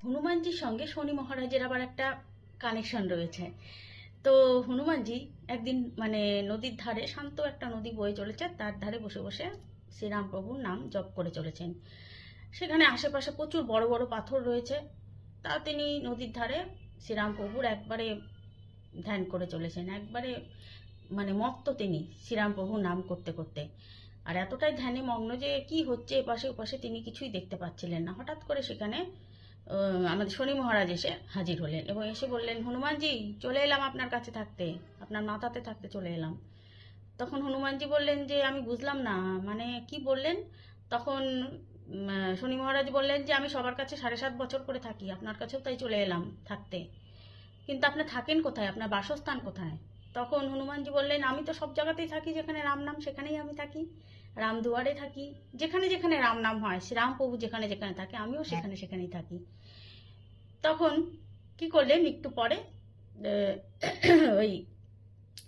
হনুমানজির সঙ্গে শনি মহারাজের আবার একটা কানেকশন রয়েছে। তো হনুমানজি একদিন মানে নদীর ধারে, শান্ত একটা নদী বয়ে চলেছে, তার ধারে বসে বসে শ্রীরাম প্রভুর নাম জপ করে চলেছেন। সেখানে আশেপাশে প্রচুর বড় বড় পাথর রয়েছে, তা তিনি নদীর ধারে শ্রীরাম প্রভুর একবারে ধ্যান করে চলেছেন। একবারে মানে মত্ত তিনি শ্রীরাম প্রভুর নাম করতে করতে, আর এতটাই ধ্যানে মগ্ন যে কি হচ্ছে এপাশে ওপাশে তিনি কিছুই দেখতে পাচ্ছিলেন না। হঠাৎ করে সেখানে আমাদের শনি মহারাজ এসে হাজির হলেন এবং এসে বললেন, হনুমানজি চলে এলাম আপনার কাছে থাকতে, আপনার মাথাতে থাকতে চলে এলাম। তখন হনুমানজি বললেন যে আমি বুঝলাম না, মানে কি বললেন? তখন শনি মহারাজ বললেন যে আমি সবার কাছে 7.5 বছর করে থাকি, আপনার কাছেও তাই চলে এলাম থাকতে, কিন্তু আপনি থাকেন কোথায়, আপনার বাসস্থান কোথায়? তখন হনুমানজি বললেন, আমি তো সব জায়গাতেই থাকি, যেখানে রাম নাম সেখানেই আমি থাকি, রামদুয়ারে থাকি, যেখানে যেখানে রাম নাম হয়, শ্রীরাম প্রভু যেখানে যেখানে থাকে আমিও সেখানে সেখানেই থাকি। তখন কি করলেন, একটু পরে ওই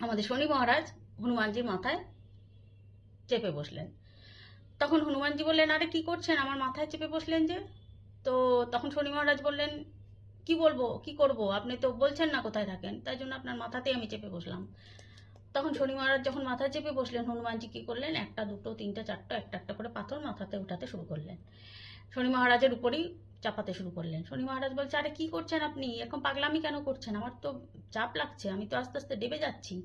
আমাদের শনি মহারাজ হনুমানজির মাথায় চেপে বসলেন। তখন হনুমানজি বললেন, আরে কি করছেন, আমার মাথায় চেপে বসলেন যে? তো তখন শনি মহারাজ বললেন, কি বলবো, কি করব, আপনি তো বলছেন না কোথায় থাকেন, তাই জন্য আপনার মাথাতেই আমি চেপে বসলাম। তখন শনি মহারাজ যখন মাথায় চেপে বসলেন, হনুমানজি কি করলেন, একটা দুটো তিনটা চারটা একটা একটা করে পাথর মাথাতে উঠাতে শুরু করলেন, শনি মহারাজের উপরেই চাপাতে শুরু করলেন। শনি মহারাজ বলছে, আরে কি করছেন আপনি, এরকম পাগলামি কেন করছেন, আমার তো চাপ লাগছে, আমি তো আস্তে আস্তে ডেবে যাচ্ছি।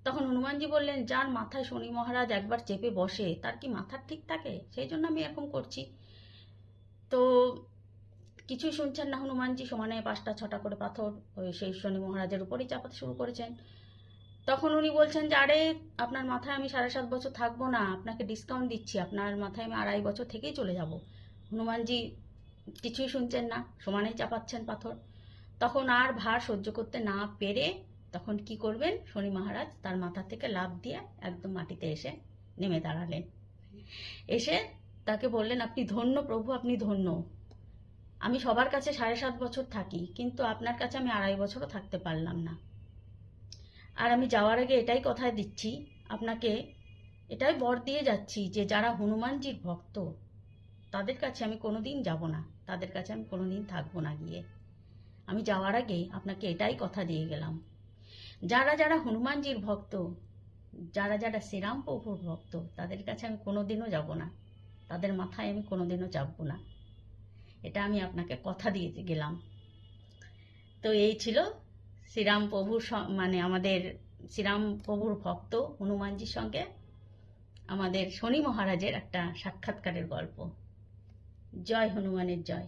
তখন হনুমানজি বললেন, যার মাথায় শনি মহারাজ একবার চেপে বসে তার কি মাথার ঠিক থাকে, সেই জন্য আমি এরকম করছি। তো কিছুই শুনছেন না হনুমানজি, সমানে 5টা 6টা করে পাথর ওই সেই শনি মহারাজের উপরেই চাপাতে শুরু করেছেন। তখন উনি বলছেন যে, আরে আপনার মাথায় আমি 7.5 বছর থাকবো না, আপনাকে ডিসকাউন্ট দিচ্ছি, আপনার মাথায় আমি 2.5 বছর থেকেই চলে যাব। হনুমানজি কিছুই শুনছেন না, সমানেই চাপাচ্ছেন পাথর। তখন আর ভার সহ্য করতে না পেরে তখন কি করবেন, শনি মহারাজ তার মাথা থেকে লাফ দিয়ে একদম মাটিতে এসে নেমে দাঁড়ালেন। এসে তাকে বললেন, আপনি ধন্য প্রভু, আপনি ধন্য, আমি সবার কাছে 7.5 বছর থাকি, কিন্তু আপনার কাছে আমি 2.5 বছরও থাকতে পারলাম না। আর আমি যাওয়ার আগে এটাই কথা দিচ্ছি আপনাকে, এটাই বর দিয়ে যাচ্ছি যে যারা হনুমানজির ভক্ত তাদের কাছে আমি কোনোদিন যাব না, তাদের কাছে আমি কোনোদিন থাকবো না গিয়ে। আমি যাওয়ার আগে আপনাকে এটাই কথা দিয়ে গেলাম, যারা যারা হনুমানজির ভক্ত, যারা যারা শ্রীরাম প্রভুর ভক্ত, তাদের কাছে আমি কোনোদিনও যাব না, তাদের মাথায় আমি কোনোদিনও চাপবো না, এটা আমি আপনাকে কথা দিয়ে গেলাম। তো এই ছিল শ্রীরাম প্রভুর মানে আমাদের শ্রীরাম প্রভুর ভক্ত হনুমানজির সঙ্গে আমাদের শনি মহারাজের একটা সাক্ষাৎকারের গল্প। জয় হনুমানের জয়।